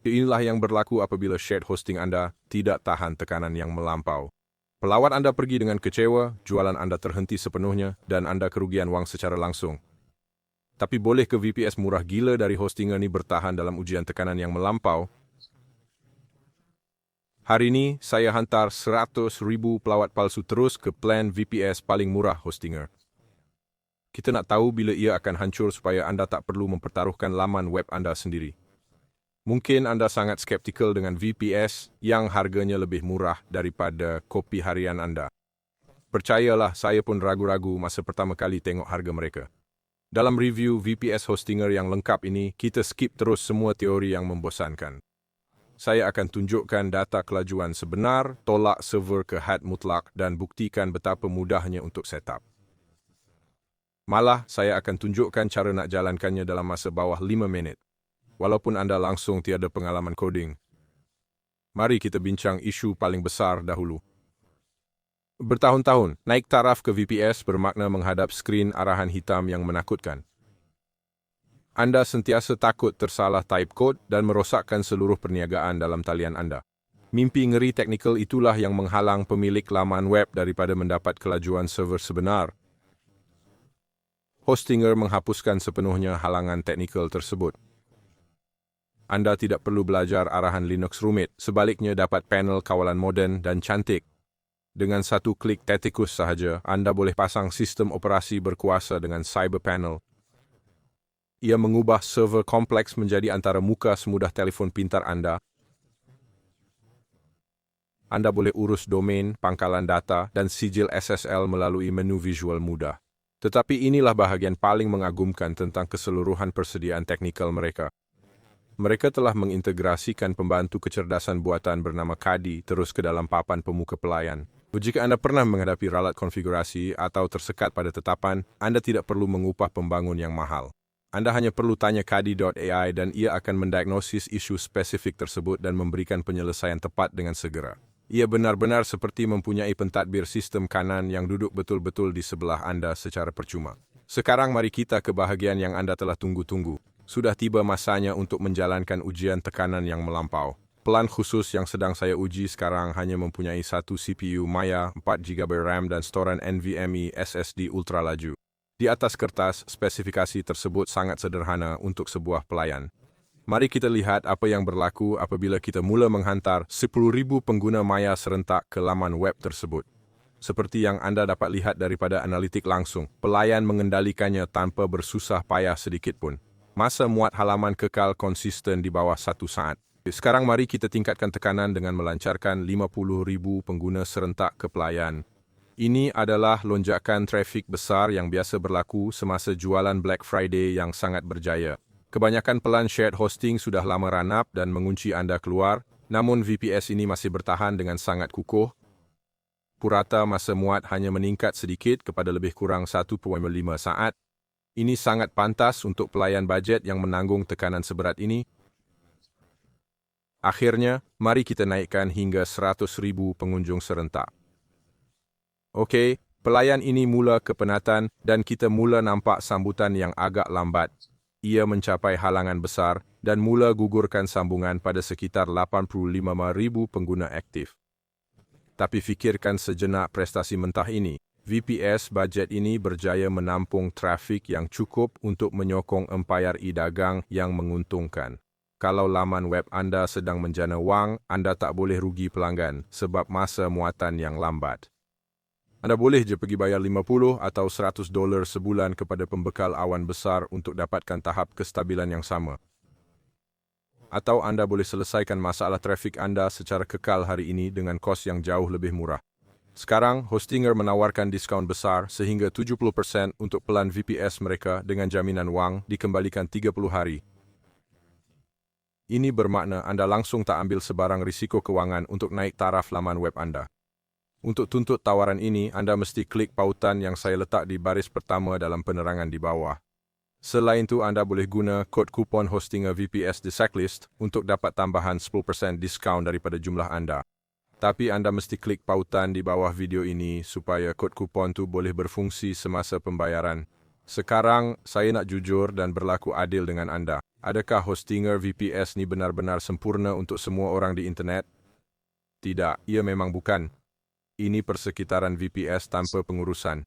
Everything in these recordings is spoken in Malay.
Inilah yang berlaku apabila shared hosting Anda tidak tahan tekanan yang melampau. Pelawat Anda pergi dengan kecewa, jualan Anda terhenti sepenuhnya, dan Anda kerugian wang secara langsung. Tapi boleh ke VPS murah gila dari hostinger ini bertahan dalam ujian tekanan yang melampau? Hari ini, saya hantar 100,000 pelawat palsu terus ke plan VPS paling murah hostinger. Kita nak tahu bila ia akan hancur supaya Anda tak perlu mempertaruhkan laman web Anda sendiri. Mungkin Anda sangat skeptikal dengan VPS yang harganya lebih murah daripada kopi harian Anda. Percayalah, saya pun ragu-ragu masa pertama kali tengok harga mereka. Dalam review VPS hostinger yang lengkap ini, kita skip terus semua teori yang membosankan. Saya akan tunjukkan data kelajuan sebenar, tolak server ke had mutlak, dan buktikan betapa mudahnya untuk setup. Malah, saya akan tunjukkan cara nak jalankannya dalam masa bawah 5 minit. Walaupun Anda langsung tiada pengalaman coding. Mari kita bincang isu paling besar dahulu. Bertahun-tahun, naik taraf ke VPS bermakna menghadap skrin arahan hitam yang menakutkan. Anda sentiasa takut tersalah type code dan merosakkan seluruh perniagaan dalam talian Anda. Mimpi ngeri teknikal itulah yang menghalang pemilik laman web daripada mendapat kelajuan server sebenar. Hostinger menghapuskan sepenuhnya halangan teknikal tersebut. Anda tidak perlu belajar arahan Linux rumit, sebaliknya dapat panel kawalan moden dan cantik. Dengan satu klik tetikus sahaja, Anda boleh pasang sistem operasi berkuasa dengan Cyber Panel. Ia mengubah server kompleks menjadi antara muka semudah telefon pintar Anda. Anda boleh urus domain, pangkalan data, dan sijil SSL melalui menu visual mudah. Tetapi inilah bahagian paling mengagumkan tentang keseluruhan persediaan teknikal mereka. Mereka telah mengintegrasikan pembantu kecerdasan buatan bernama Kadi terus ke dalam papan pemuka pelayan. Jika Anda pernah menghadapi ralat konfigurasi atau tersekat pada tetapan, Anda tidak perlu mengupah pembangun yang mahal. Anda hanya perlu tanya Kadi.ai dan ia akan mendiagnosis isu spesifik tersebut dan memberikan penyelesaian tepat dengan segera. Ia benar-benar seperti mempunyai pentadbir sistem kanan yang duduk betul-betul di sebelah Anda secara percuma. Sekarang mari kita ke bahagian yang Anda telah tunggu-tunggu. Sudah tiba masanya untuk menjalankan ujian tekanan yang melampau. Pelan khusus yang sedang saya uji sekarang hanya mempunyai satu CPU Maya, 4GB RAM dan storan NVMe SSD ultra laju. Di atas kertas, spesifikasi tersebut sangat sederhana untuk sebuah pelayan. Mari kita lihat apa yang berlaku apabila kita mula menghantar 10,000 pengguna Maya serentak ke laman web tersebut. Seperti yang Anda dapat lihat daripada analitik langsung, pelayan mengendalikannya tanpa bersusah payah sedikitpun. Masa muat halaman kekal konsisten di bawah 1 saat. Sekarang mari kita tingkatkan tekanan dengan melancarkan 50,000 pengguna serentak ke pelayan. Ini adalah lonjakan trafik besar yang biasa berlaku semasa jualan Black Friday yang sangat berjaya. Kebanyakan pelan shared hosting sudah lama ranap dan mengunci Anda keluar, namun VPS ini masih bertahan dengan sangat kukuh. Purata masa muat hanya meningkat sedikit kepada lebih kurang 1.5 saat. Ini sangat pantas untuk pelayan bajet yang menanggung tekanan seberat ini. Akhirnya, mari kita naikkan hingga 100,000 pengunjung serentak. Okey, pelayan ini mula kepenatan dan kita mula nampak sambutan yang agak lambat. Ia mencapai halangan besar dan mula gugurkan sambungan pada sekitar 85,000 pengguna aktif. Tapi fikirkan sejenak prestasi mentah ini. VPS bajet ini berjaya menampung trafik yang cukup untuk menyokong empayar e-dagang yang menguntungkan. Kalau laman web Anda sedang menjana wang, Anda tak boleh rugi pelanggan sebab masa muatan yang lambat. Anda boleh je pergi bayar $50 atau $100 sebulan kepada pembekal awan besar untuk dapatkan tahap kestabilan yang sama. Atau Anda boleh selesaikan masalah trafik Anda secara kekal hari ini dengan kos yang jauh lebih murah. Sekarang, Hostinger menawarkan diskaun besar sehingga 70% untuk pelan VPS mereka dengan jaminan wang dikembalikan 30 hari. Ini bermakna Anda langsung tak ambil sebarang risiko kewangan untuk naik taraf laman web Anda. Untuk tuntut tawaran ini, Anda mesti klik pautan yang saya letak di baris pertama dalam penerangan di bawah. Selain itu, Anda boleh guna kod kupon Hostinger VPS di checklist untuk dapat tambahan 10% diskaun daripada jumlah Anda. Tapi Anda mesti klik pautan di bawah video ini supaya kod kupon itu boleh berfungsi semasa pembayaran. Sekarang, saya nak jujur dan berlaku adil dengan Anda. Adakah hostinger VPS ni benar-benar sempurna untuk semua orang di internet? Tidak, ia memang bukan. Ini persekitaran VPS tanpa pengurusan.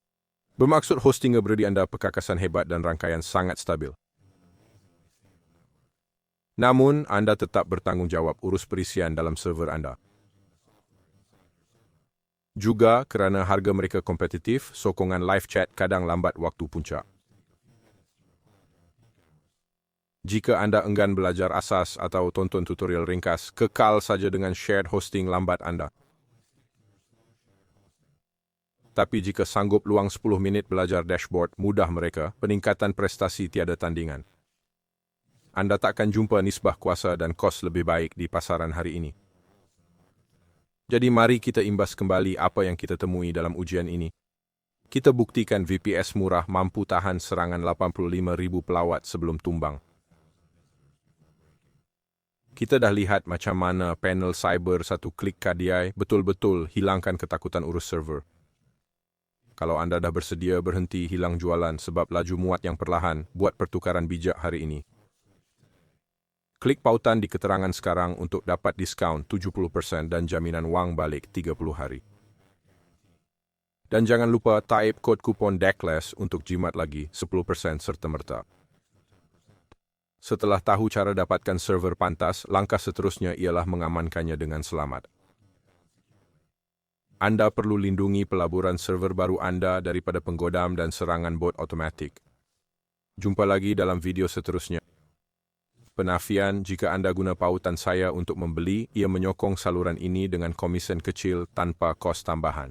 Bermaksud hostinger beri anda perkakasan hebat dan rangkaian sangat stabil. Namun, anda tetap bertanggungjawab urus perisian dalam server anda. Juga kerana harga mereka kompetitif, sokongan live chat kadang lambat waktu puncak. Jika anda enggan belajar asas atau tonton tutorial ringkas, kekal saja dengan shared hosting lambat anda. Tapi jika sanggup luang 10 minit belajar dashboard mudah mereka, peningkatan prestasi tiada tandingan. Anda takkan jumpa nisbah kuasa dan kos lebih baik di pasaran hari ini. Jadi mari kita imbas kembali apa yang kita temui dalam ujian ini. Kita buktikan VPS murah mampu tahan serangan 85,000 pelawat sebelum tumbang. Kita dah lihat macam mana panel cyber satu klik KDI betul-betul hilangkan ketakutan urus server. Kalau anda dah bersedia berhenti hilang jualan sebab laju muat yang perlahan, buat pertukaran bijak hari ini. Klik pautan di keterangan sekarang untuk dapat diskaun 70% dan jaminan wang balik 30 hari. Dan jangan lupa type kod kupon DECLESS untuk jimat lagi 10% serta-merta. Setelah tahu cara dapatkan server pantas, langkah seterusnya ialah mengamankannya dengan selamat. Anda perlu lindungi pelaburan server baru anda daripada penggodam dan serangan bot otomatik. Jumpa lagi dalam video seterusnya. Penafian, jika anda guna pautan saya untuk membeli, ia menyokong saluran ini dengan komisen kecil tanpa kos tambahan.